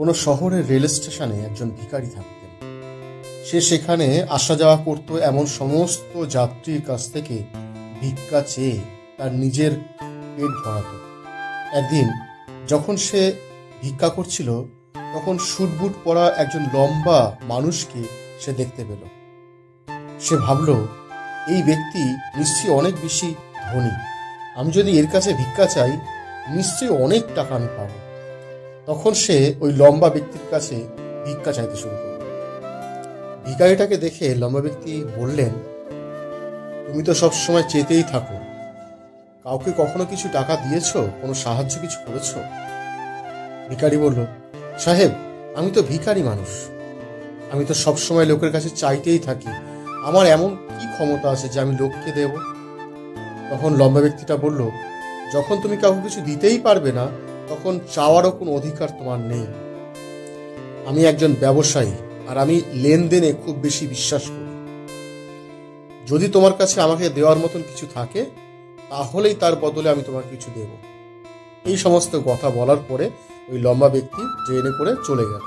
কোনো শহরের রেল স্টেশনে একজন ভিখারি থাকতেন। সে সেখানে আসা যাওয়া করত এমন সমস্ত যাত্রীর কাছ থেকে ভিক্ষা চেয়ে তার নিজের পেট ভরাত। একদিন যখন সে ভিক্ষা করছিল তখন স্যুটবুট পরা একজন লম্বা মানুষকে সে দেখতে পেল। সে ভাবল, এই ব্যক্তি নিশ্চয়ই অনেক বেশি ধনী, আমি যদি এর কাছে ভিক্ষা চাই নিশ্চয়ই অনেক টাকা আমি পাবো। তখন সে ওই লম্বা ব্যক্তির কাছে ভিক্ষা চাইতে শুরু করল। ভিখারিটাকে দেখে লম্বা ব্যক্তি বললেন, তুমি তো সবসময় চেতেই থাকো, কাউকে কখনো কিছু টাকা দিয়েছ, কোনো সাহায্য কিছু করেছ? ভিখারি বলল, সাহেব, আমি তো ভিখারি মানুষ, আমি তো সবসময় লোকের কাছে চাইতেই থাকি, আমার এমন কি ক্ষমতা আছে যে আমি লোককে দেব? তখন লম্বা ব্যক্তিটা বলল, যখন তুমি কাউকে কিছু দিতেই পারবে না তখন চাওয়ারও কোনো অধিকার তোমার নেই। আমি একজন ব্যবসায়ী আর আমি লেনদেনে খুব বেশি বিশ্বাস করি। যদি তোমার কাছে আমাকে দেওয়ার মতন কিছু থাকে তাহলেই তার বদলে আমি তোমাকে কিছু দেব। এই সমস্ত কথা বলার পরে ওই লম্বা ব্যক্তি ট্রেনে করে চলে গেল।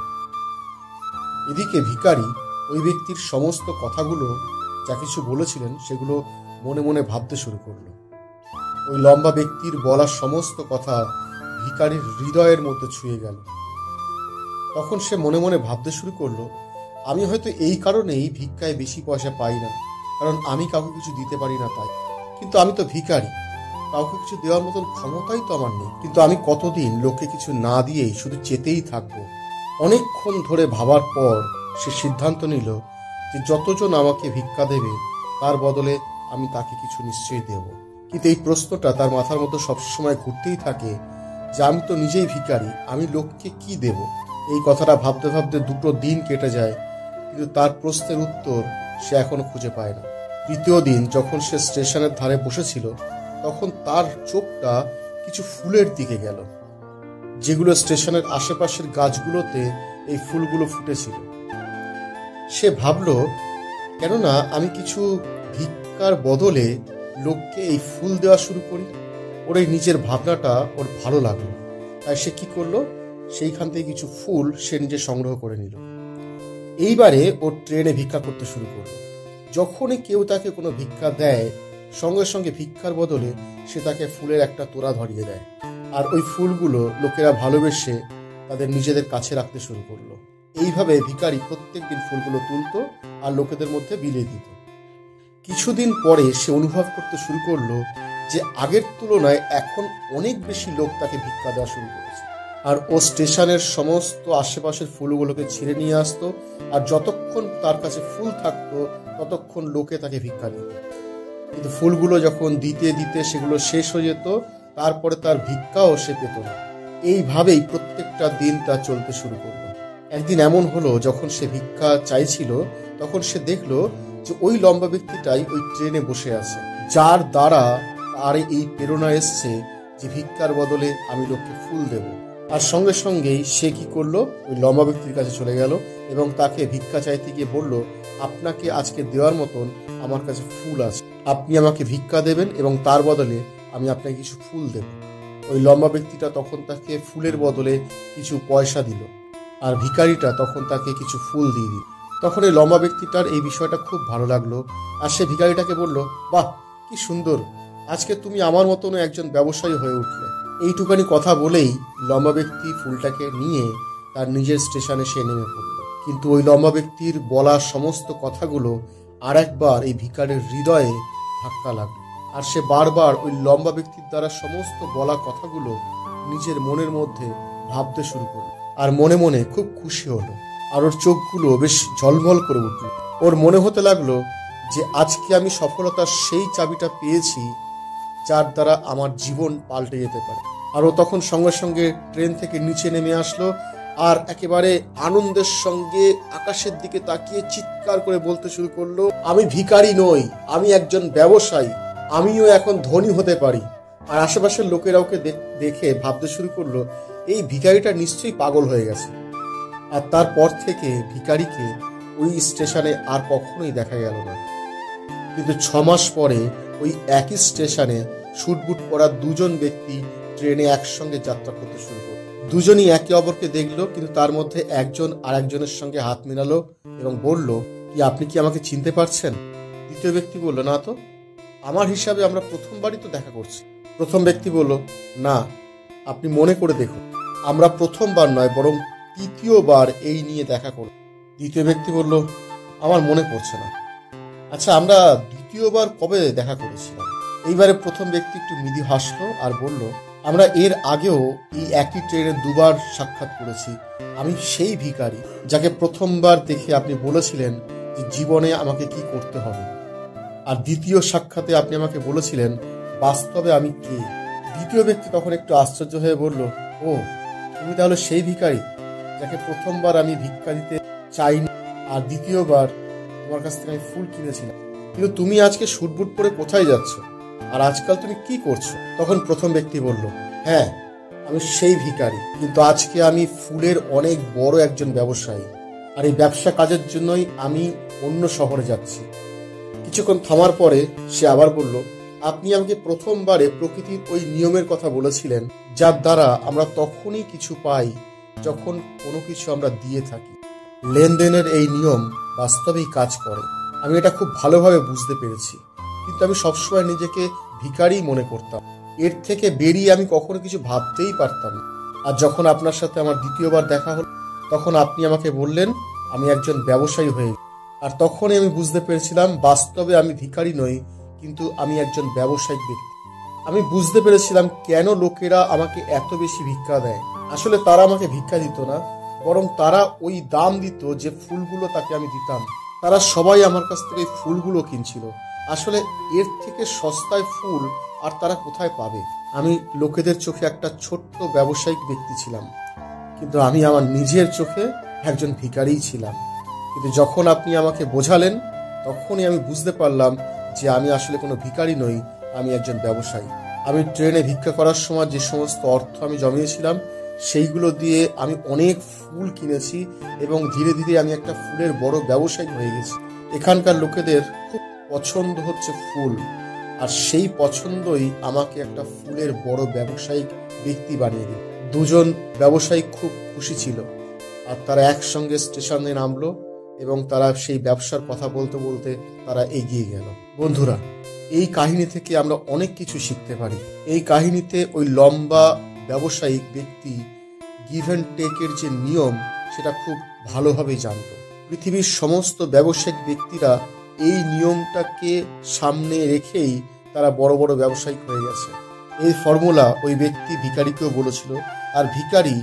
এদিকে ভিখারি ওই ব্যক্তির সমস্ত কথাগুলো যা কিছু বলেছিলেন সেগুলো মনে মনে ভাবতে শুরু করলো। ওই লম্বা ব্যক্তির বলা সমস্ত কথা ভিখারির হৃদয়ের মধ্যে ছুঁয়ে গেল। তখন সে মনে মনে ভাবতে শুরু করলো, আমি হয়তো এই কারণেই ভিক্ষায় বেশি পয়সা পাই না, কারণ আমি কাউকে কিছু দিতে পারি না তাই। কিন্তু আমি তো ভিখারি, কাউকে কিছু দেওয়ার মতন ক্ষমতাই তো আমার নেই। কিন্তু আমি কতদিন লোককে কিছু না দিয়েই শুধু চেতেই থাকবো? অনেকক্ষণ ধরে ভাবার পর সে সিদ্ধান্ত নিল যে যতজন আমাকে ভিক্ষা দেবে তার বদলে আমি তাকে কিছু নিশ্চয়ই দেব। কিন্তু এই প্রশ্নটা তার মাথার মধ্যে সবসময় ঘুরতেই থাকে যে আমি তো নিজেই ভিখারি, আমি লোককে কি দেব? এই কথাটা ভাবতে ভাবতে 2 দিন কেটে যায়, কিন্তু তার প্রশ্নের উত্তর সে এখনো খুঁজে পায় না। 3য় দিন যখন সে স্টেশনের ধারে বসেছিল তখন তার চোখটা কিছু ফুলের দিকে গেল, যেগুলো স্টেশনের আশেপাশের গাছগুলোতে এই ফুলগুলো ফুটেছিল। সে ভাবল, কেননা আমি কিছু ভিক্ষার বদলে লোককে এই ফুল দেওয়া শুরু করি। ওর এই নিজের ভাবনাটা ওর ভালো লাগলো, তাই সে কি করলো, সেইখান থেকে কিছু ফুল সে নিজে সংগ্রহ করে নিল। এইবারে ওর ট্রেনে ভিক্ষা করতে শুরু করলো। যখনই কেউ তাকে কোনো ভিক্ষা দেয় সঙ্গে সঙ্গে ভিক্ষার বদলে সে তাকে ফুলের একটা তোড়া ধরিয়ে দেয়, আর ওই ফুলগুলো লোকেরা ভালোবেসে তাদের নিজেদের কাছে রাখতে শুরু করলো। এইভাবে ভিখারি প্রত্যেকদিন ফুলগুলো তুলতো আর লোকেদের মধ্যে বিলিয়ে দিত। কিছুদিন পরে সে অনুভব করতে শুরু করলো যে আগের তুলনায় এখন অনেক বেশি লোক তাকে ভিক্ষা দেওয়া শুরু করেছে। আর ও স্টেশনের সমস্ত আশেপাশের ফুলগুলোকে ছিঁড়ে নিয়ে আসতো, আর যতক্ষণ তার কাছে ফুল থাকতো ততক্ষণ লোকে তাকে ভিক্ষা দিত। কিন্তু ফুলগুলো যখন দিতে দিতে সেগুলো শেষ হয়ে যেত, তারপরে তার ভিক্ষাও সে পেত না। এইভাবেই প্রত্যেকটা দিন তা চলতে শুরু করলো। একদিন এমন হলো, যখন সে ভিক্ষা চাইছিল তখন সে দেখলো যে ওই লম্বা ব্যক্তিটাই ওই ট্রেনে বসে আছে, যার দ্বারা তার এই প্রেরণা এসছে যে ভিক্ষার বদলে আমি লোককে ফুল দেব। আর সঙ্গে সঙ্গেই সে কি করলো, ওই লম্বা ব্যক্তির কাছে চলে গেল এবং তাকে ভিক্ষা চাইতে গিয়ে বলল, আপনাকে আজকে দেওয়ার মতন আমার কাছে ফুল আছে, আপনি আমাকে ভিক্ষা দেবেন এবং তার বদলে আমি আপনাকে কিছু ফুল দেব। ওই লম্বা ব্যক্তিটা তখন তাকে ফুলের বদলে কিছু পয়সা দিল, আর ভিখারিটা তখন তাকে কিছু ফুল দিয়ে দিল। তখন এই লম্বা ব্যক্তিটার এই বিষয়টা খুব ভালো লাগলো, আর সে ভিখারিটাকে বলল, বাহ, কি সুন্দর, আজকে তুমি আমার মতনও একজন ব্যবসায়ী হয়ে উঠলে। এইটুকানি কথা বলেই লম্বা ব্যক্তি ফুলটাকে নিয়ে তার নিজের স্টেশনে সে নেমে পড়ল। কিন্তু ওই লম্বা ব্যক্তির বলা সমস্ত কথাগুলো আর একবার এই ভিখারির হৃদয়ে ধাক্কা লাগলো, আর সে বারবার ওই লম্বা ব্যক্তির দ্বারা সমস্ত বলা কথাগুলো নিজের মনের মধ্যে ভাবতে শুরু করলো, আর মনে মনে খুব খুশি হলো, আর ওর চোখগুলো বেশ ঝলমল করে উঠল। ওর মনে হতে লাগলো যে আজকে আমি সফলতার সেই চাবিটা পেয়েছি যার দ্বারা আমার জীবন পাল্টে যেতে পারে। আর ও তখন সঙ্গে সঙ্গে ট্রেন থেকে নিচে নেমে আসলো, আর একেবারে আনন্দের সঙ্গে আকাশের দিকে তাকিয়ে চিৎকার করে বলতে শুরু করলো, আমি ভিখারি নই, আমি একজন ব্যবসায়ী, আমিও এখন ধনী হতে পারি। আর আশেপাশের লোকেরা ওকে দেখে ভাবতে শুরু করলো, এই ভিখারিটা নিশ্চয়ই পাগল হয়ে গেছে। আর তারপর থেকে ভিখারিকে ওই স্টেশনে আর কখনোই দেখা গেল না। কিন্তু 6 মাস পরে ওই একই স্টেশনে স্যুটবুট পরা 2জন ব্যক্তি ট্রেনে একসঙ্গে যাত্রা করতে শুরু করল। দুজনই একে অপরকে দেখলো, কিন্তু তার মধ্যে একজন আর একজনের সঙ্গে হাত মেলালো এবং বলল, আপনি কি আমাকে চিনতে পারছেন? দ্বিতীয় ব্যক্তি বলল, না তো, আমার হিসাবে আমরা প্রথমবারই তো দেখা করছি। প্রথম ব্যক্তি বলল, না, আপনি মনে করে দেখুন, আমরা প্রথমবার নয় বরং তৃতীয়বার এই নিয়ে দেখা করব। দ্বিতীয় ব্যক্তি বলল, আমার মনে পড়ছে না। আচ্ছা, আমরা দ্বিতীয়বার কবে দেখা করেছিলাম? এইবারে প্রথম ব্যক্তি একটু মৃদু হাসলো আর বলল, আমরা এর আগেও এই একই ট্রেনে দুবার সাক্ষাৎ করেছি। আমি সেই ভিখারি যাকে প্রথমবার দেখে আপনি বলেছিলেন যে জীবনে আমাকে কি করতে হবে, আর দ্বিতীয় সাক্ষাতে আপনি আমাকে বলেছিলেন বাস্তবে আমি কে। দ্বিতীয় ব্যক্তি তখন একটু আশ্চর্য হয়ে বলল, ও, তুমি তাহলে সেই ভিখারি যাকে প্রথমবার আমি ভিক্ষা দিতে চাইনি, আর দ্বিতীয়বার তোমার কাছ থেকে আমি ফুল কিনেছিলাম। কিন্তু তুমি আজকে শুটবুট পরে কোথায় যাচ্ছ, আর আজকাল তুমি কি করছো? তখন প্রথম ব্যক্তি বলল, হ্যাঁ, আমি সেই ভিখারি, কিন্তু আজকে আমি ফুলের অনেক বড় একজন ব্যবসায়ী, আর এই ব্যবসা কাজের জন্যই আমি অন্য শহরে যাচ্ছি। কিছুক্ষণ থামার পরে সে আবার বলল, আপনি আমাকে প্রথমবারে প্রকৃতির ওই নিয়মের কথা বলেছিলেন, যার দ্বারা আমরা তখনই কিছু পাই যখন কোনো কিছু আমরা দিয়ে থাকি। লেনদেনের এই নিয়ম বাস্তবেই কাজ করে। আমি এটা খুব ভালোভাবে বুঝতে পেরেছি, কিন্তু আমি সবসময় নিজেকে ভিখারি মনে করতাম। এর থেকে বেরিয়ে আমি কখনো কিছু ভাবতেই পারতাম না। আর যখন আপনার সাথে আমার দ্বিতীয়বার দেখা হলো, তখন আপনি আমাকে বললেন আমি একজন ব্যবসায়ী হয়ে, আর তখনই আমি বুঝতে পেরেছিলাম বাস্তবে আমি ভিখারি নই, কিন্তু আমি একজন ব্যবসায়িক ব্যক্তি। আমি বুঝতে পেরেছিলাম কেন লোকেরা আমাকে এত বেশি ভিক্ষা দেয়। আসলে তারা আমাকে ভিক্ষা দিত না, বরং তারা ওই দাম দিত যে ফুলগুলো তাকে আমি দিতাম। তারা সবাই আমার কাছ থেকে ফুলগুলো কিনছিল। আসলে এর থেকে সস্তায় ফুল আর তারা কোথায় পাবে? আমি লোকেদের চোখে একটা ছোট্ট ব্যবসায়িক ব্যক্তি ছিলাম, কিন্তু আমি আমার নিজের চোখে একজন ভিখারিই ছিলাম। কিন্তু যখন আপনি আমাকে বোঝালেন, তখনই আমি বুঝতে পারলাম যে আমি আসলে কোনো ভিখারি নই, আমি একজন ব্যবসায়ী। আমি ট্রেনে ভিক্ষা করার সময় যে সমস্ত অর্থ আমি জমিয়েছিলাম, সেইগুলো দিয়ে আমি অনেক ফুল কিনেছি এবং ধীরে ধীরে আমি একটা ফুলের বড় ব্যবসায়ী হয়ে গেছি। এখানকার লোকেদের খুব পছন্দ হচ্ছে ফুল, আর সেই পছন্দই আমাকে একটা ফুলের বড় ব্যবসায়িক ব্যক্তি বানিয়ে দিল। দুজন ব্যবসায়ী খুব খুশি ছিল, আর তারা একসঙ্গে স্টেশনে নামলো এবং তারা সেই ব্যবসার কথা বলতে বলতে তারা এগিয়ে গেল। বন্ধুরা, এই কাহিনী থেকে আমরা অনেক কিছু শিখতে পারি। এই কাহিনীতে ওই লম্বা ব্যবসায়িক ব্যক্তি গিভ অ্যান্ড টেকের যে নিয়ম, সেটা খুব ভালোভাবে জানত। পৃথিবীর সমস্ত ব্যবসায়িক ব্যক্তিরা এই নিয়মটাকে সামনে রেখেই তারা বড় বড় ব্যবসায়িক হয়ে গেছে। এই ফর্মুলা ওই ব্যক্তি ভিখারিকেও বলেছিল, আর ভিখারি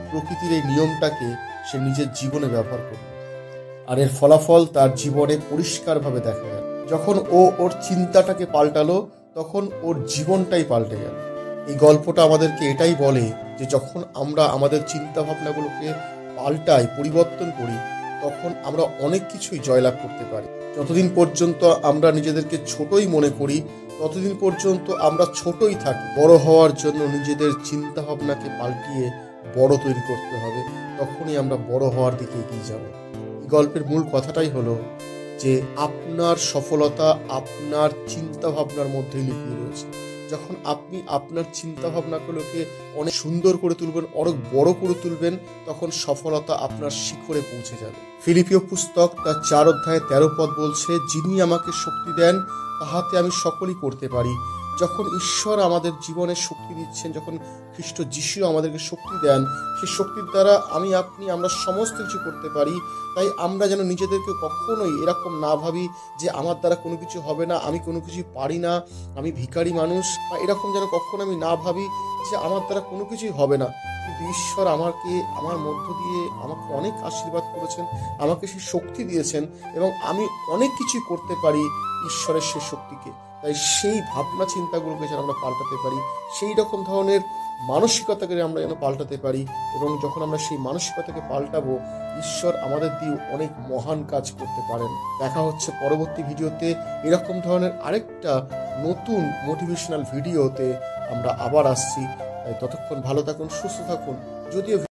প্রকৃতির এই নিয়মটাকে সে নিজের জীবনে ব্যবহার করল, আর এর ফলাফল তার জীবনে পরিষ্কারভাবে দেখা গেল। যখন ও ওর চিন্তাটাকে পাল্টালো, তখন ওর জীবনটাই পাল্টে গেল। এই গল্পটা আমাদেরকে এটাই বলে যে যখন আমরা আমাদের চিন্তা ভাবনাগুলোকে পাল্টাই, পরিবর্তন করি, তখন আমরা অনেক কিছুই জয়লাভ করতে পারি। যতদিন পর্যন্ত আমরা নিজেদেরকে ছোটই মনে করি, ততদিন পর্যন্ত আমরা ছোটই থাকি। বড় হওয়ার জন্য নিজেদের চিন্তা ভাবনাকে পাল্টিয়ে বড় তৈরি করতে হবে, তখনই আমরা বড় হওয়ার দিকে এগিয়ে যাব। এই গল্পের মূল কথাটাই হলো যে আপনার সফলতা আপনার চিন্তা ভাবনার মধ্যেই লুকিয়ে রয়েছে। যখন আপনি আপনার চিন্তা ভাবনাগুলোকে অনেক সুন্দর করে তুলবেন, অনেক বড় করে তুলবেন, তখন সফলতা আপনার শিখরে পৌঁছে যাবে। ফিলিপিও পুস্তক তার 4 অধ্যায়ে 13 পদ বলছে, যিনি আমাকে শক্তি দেন তাহাতে আমি সকলই করতে পারি। যখন ঈশ্বর আমাদের জীবনে শক্তি দিচ্ছেন, যখন খ্রিস্ট যিশু আমাদেরকে শক্তি দেন, সেই শক্তির দ্বারা আমরা সমস্ত কিছু করতে পারি। তাই আমরা যেন নিজেদেরকে কখনোই এরকম না ভাবি যে আমার দ্বারা কোনো কিছু হবে না, আমি কোনো কিছু পারি না, আমি ভিখারি মানুষ, বা এরকম যেন কখনো আমি না ভাবি যে আমার দ্বারা কোনো কিছুই হবে না। কিন্তু ঈশ্বর আমার মধ্য দিয়ে আমাকে অনেক আশীর্বাদ করেছেন, আমাকে সেই শক্তি দিয়েছেন, এবং আমি অনেক কিছুই করতে পারি ঈশ্বরের সেই শক্তিকে। তাই সেই ভাবনা চিন্তাগুলোকে যেন আমরা পাল্টাতে পারি, সেই রকম ধরনের মানসিকতাকে আমরা যেন পাল্টাতে পারি, এবং যখন আমরা সেই মানসিকতাকে পাল্টাবো, ঈশ্বর আমাদের দিয়ে অনেক মহান কাজ করতে পারেন। দেখা হচ্ছে পরবর্তী ভিডিওতে। এরকম ধরনের আরেকটা নতুন মোটিভেশনাল ভিডিওতে আমরা আবার আসছি। তাই ততক্ষণ ভালো থাকুন, সুস্থ থাকুন। যদিও